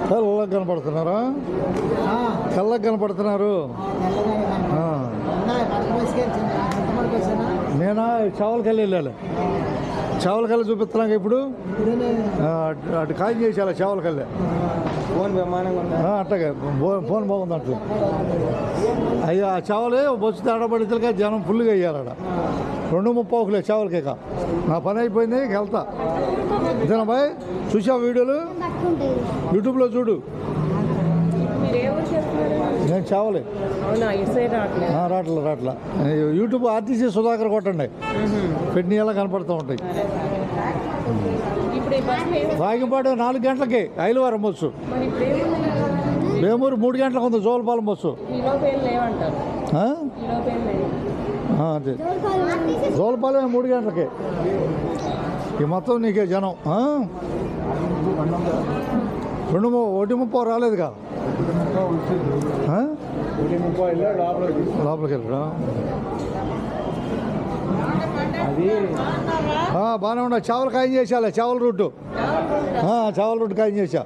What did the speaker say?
తెల్లగా కనపడుతున్నారా? తెల్లగా కనపడుతున్నారు. నేనా చావలకెళ్ళి వెళ్ళాలి. చావలకెళ్ళి చూపిస్తున్నాక ఇప్పుడు అటు ఖాళీ చేసేయాలి. చావలకెళ్ళి అట్టగా ఫోన్ బాగుంది అట్లా. అయ్యా చావలే బస్సు తేడబడితే జనం ఫుల్గా అయ్యారడ. 2:30 చావలకేక నా పని అయిపోయింది. వెళ్తా ఇదేనా బాయ్? చూసావు వీడియోలు యూట్యూబ్లో చూడు. నేను చావలే రాట్లా యూట్యూబ్ ఆర్టీసీ సుధాకర్ కొట్టండి, పెట్టిన ఎలా కనపడుతూ ఉంటాయి. రాగిపాడు 4 గంటలకి ఐలవరం బస్సు, వేమూరు 3 గంటలకు ఉంది జోలపాలెం బస్సు. అదే జోలపాలెం 3 గంటలకి. ఈ మొత్తం నీకే జనం 1:30 రాలేదుగా. లోపలికి వెళ్ళరా? బాగానే ఉన్నా. చావలు ఖాయం చేసా, చావల రూట్ ఖాయం చేసా.